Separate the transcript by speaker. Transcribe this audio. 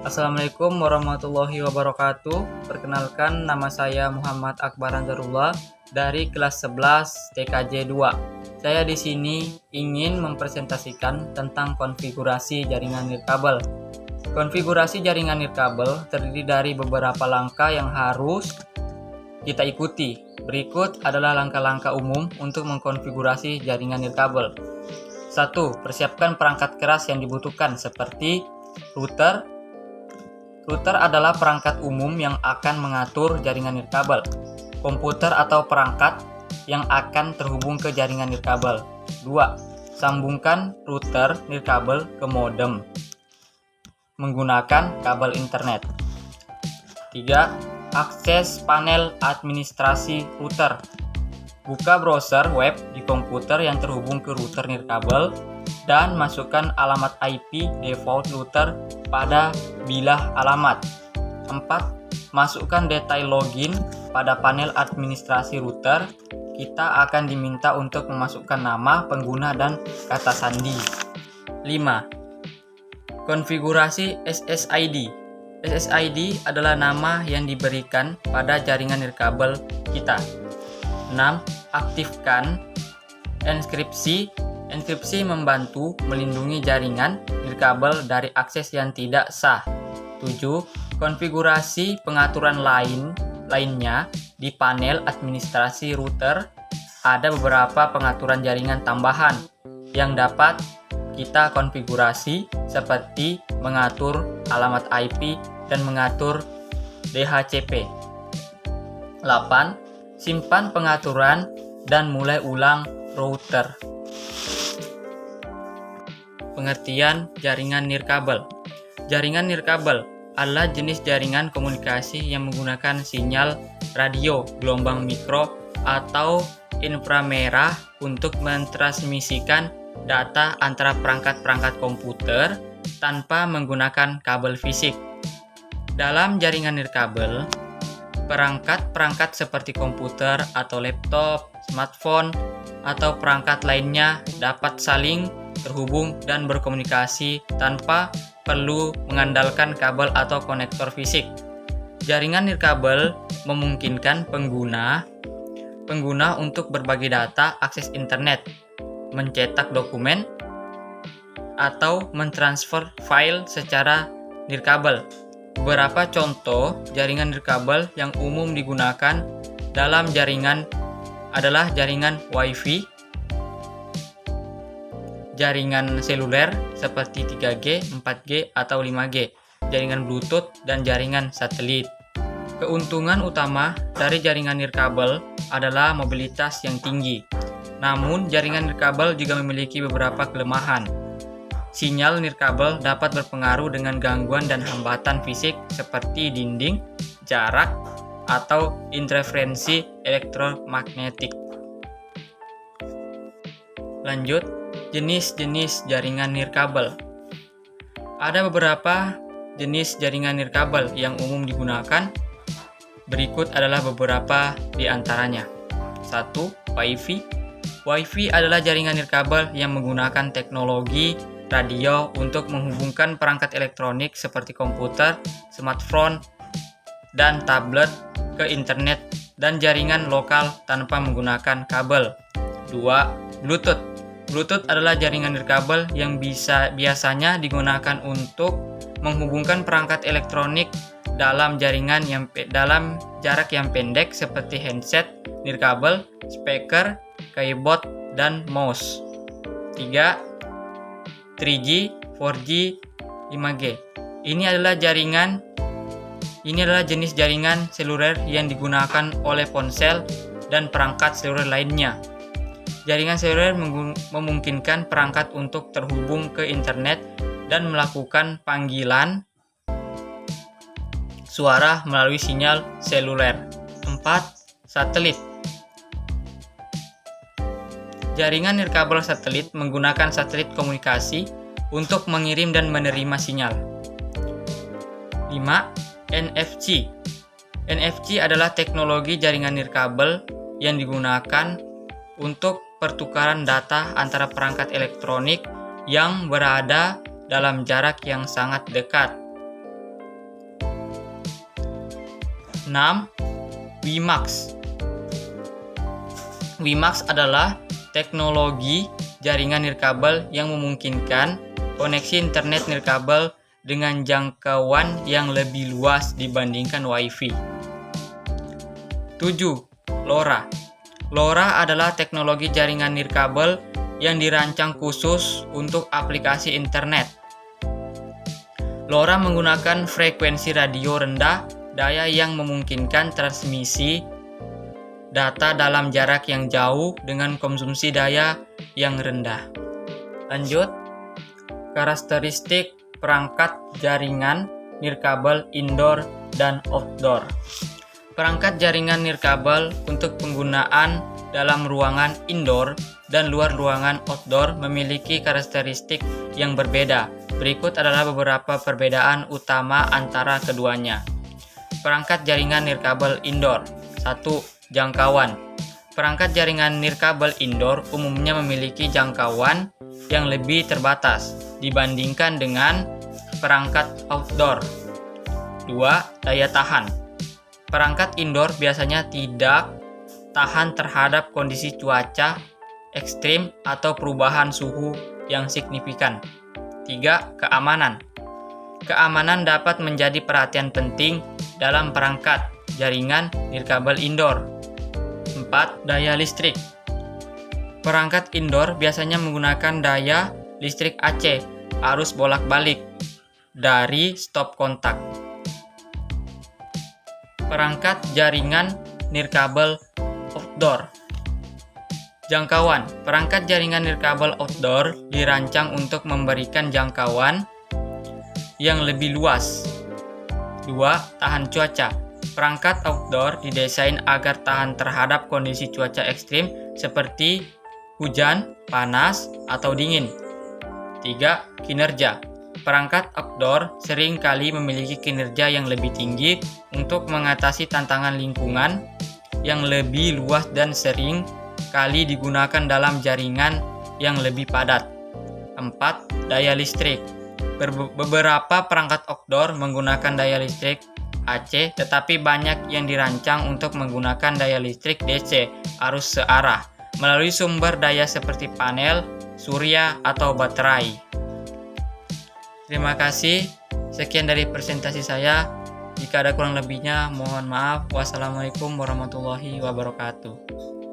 Speaker 1: Assalamualaikum warahmatullahi wabarakatuh. Perkenalkan, nama saya Muhammad Akbar Anzarullah dari kelas 11 TKJ 2. Saya di sini ingin mempresentasikan tentang konfigurasi jaringan nirkabel. Konfigurasi jaringan nirkabel terdiri dari beberapa langkah yang harus kita ikuti. Berikut adalah langkah-langkah umum untuk mengkonfigurasi jaringan nirkabel. 1. Persiapkan perangkat keras yang dibutuhkan seperti router. Router adalah perangkat umum yang akan mengatur jaringan nirkabel. Komputer atau perangkat yang akan terhubung ke jaringan nirkabel. 2. Sambungkan router nirkabel ke modem menggunakan kabel internet. 3. Akses panel administrasi router. Buka browser web di komputer yang terhubung ke router nirkabel dan masukkan alamat IP default router pada bilah alamat. 4. Masukkan detail login pada panel administrasi router. Kita akan diminta untuk memasukkan nama pengguna dan kata sandi. 5. Konfigurasi SSID. SSID adalah nama yang diberikan pada jaringan nirkabel kita. 6. Aktifkan enkripsi. Enkripsi membantu melindungi jaringan nirkabel dari akses yang tidak sah. 7. Konfigurasi pengaturan lainnya di panel administrasi router. Ada beberapa pengaturan jaringan tambahan yang dapat kita konfigurasi seperti mengatur alamat IP dan mengatur DHCP. 8. Simpan pengaturan dan mulai ulang router. Pengertian jaringan nirkabel. Jaringan nirkabel adalah jenis jaringan komunikasi yang menggunakan sinyal radio gelombang mikro atau inframerah untuk mentransmisikan data antara perangkat-perangkat komputer tanpa menggunakan kabel fisik. Dalam jaringan nirkabel, perangkat-perangkat seperti komputer atau laptop, smartphone, atau perangkat lainnya dapat saling terhubung dan berkomunikasi tanpa perlu mengandalkan kabel atau konektor fisik. Jaringan nirkabel memungkinkan pengguna untuk berbagi data, akses internet, mencetak dokumen, atau mentransfer file secara nirkabel. Beberapa contoh jaringan nirkabel yang umum digunakan dalam jaringan adalah jaringan Wi-Fi, jaringan seluler seperti 3G, 4G, atau 5G, jaringan Bluetooth, dan jaringan satelit. Keuntungan utama dari jaringan nirkabel adalah mobilitas yang tinggi. Namun, jaringan nirkabel juga memiliki beberapa kelemahan. Sinyal nirkabel dapat berpengaruh dengan gangguan dan hambatan fisik seperti dinding, jarak, atau interferensi elektromagnetik. Lanjut, jenis-jenis jaringan nirkabel. Ada beberapa jenis jaringan nirkabel yang umum digunakan. Berikut adalah beberapa di antaranya. 1. Wi-Fi. Wi-Fi adalah jaringan nirkabel yang menggunakan teknologi radio untuk menghubungkan perangkat elektronik seperti komputer, smartphone, dan tablet ke internet dan jaringan lokal tanpa menggunakan kabel. 2. Bluetooth. Bluetooth adalah jaringan nirkabel yang biasanya digunakan untuk menghubungkan perangkat elektronik dalam dalam jarak yang pendek seperti handset, nirkabel, speaker, keyboard, dan mouse. 3. 3G, 4G, 5G. Ini adalah jenis jaringan seluler yang digunakan oleh ponsel dan perangkat seluler lainnya. Jaringan seluler memungkinkan perangkat untuk terhubung ke internet dan melakukan panggilan suara melalui sinyal seluler. 4. Satelit. Jaringan nirkabel satelit menggunakan satelit komunikasi untuk mengirim dan menerima sinyal. 5. NFC. NFC adalah teknologi jaringan nirkabel yang digunakan untuk pertukaran data antara perangkat elektronik yang berada dalam jarak yang sangat dekat. 6. WiMAX. WiMAX adalah teknologi jaringan nirkabel yang memungkinkan koneksi internet nirkabel dengan jangkauan yang lebih luas dibandingkan WiFi. 7. LoRa. LoRa adalah teknologi jaringan nirkabel yang dirancang khusus untuk aplikasi internet. LoRa menggunakan frekuensi radio rendah, daya yang memungkinkan transmisi data dalam jarak yang jauh dengan konsumsi daya yang rendah. Lanjut, karakteristik perangkat jaringan nirkabel indoor dan outdoor. Perangkat jaringan nirkabel untuk penggunaan dalam ruangan indoor dan luar ruangan outdoor memiliki karakteristik yang berbeda. Berikut adalah beberapa perbedaan utama antara keduanya. Perangkat jaringan nirkabel indoor. 1. Jangkauan. Perangkat jaringan nirkabel indoor umumnya memiliki jangkauan yang lebih terbatas dibandingkan dengan perangkat outdoor. 2. Daya tahan. Perangkat indoor biasanya tidak tahan terhadap kondisi cuaca ekstrim atau perubahan suhu yang signifikan. 3. Keamanan. Keamanan dapat menjadi perhatian penting dalam perangkat jaringan nirkabel indoor. 4. Daya listrik. Perangkat indoor biasanya menggunakan daya listrik AC, arus bolak-balik, dari stop kontak. Perangkat jaringan nirkabel outdoor. Jangkauan. Perangkat jaringan nirkabel outdoor dirancang untuk memberikan jangkauan yang lebih luas. 2. Tahan cuaca. Perangkat outdoor didesain agar tahan terhadap kondisi cuaca ekstrim seperti hujan, panas, atau dingin. 3. Kinerja. Perangkat outdoor sering kali memiliki kinerja yang lebih tinggi untuk mengatasi tantangan lingkungan yang lebih luas dan sering kali digunakan dalam jaringan yang lebih padat. 4. Daya listrik. Beberapa perangkat outdoor menggunakan daya listrik AC, tetapi banyak yang dirancang untuk menggunakan daya listrik DC, arus searah, melalui sumber daya seperti panel, surya, atau baterai. Terima kasih. Sekian dari presentasi saya. Jika ada kurang lebihnya, mohon maaf. Wassalamualaikum warahmatullahi wabarakatuh.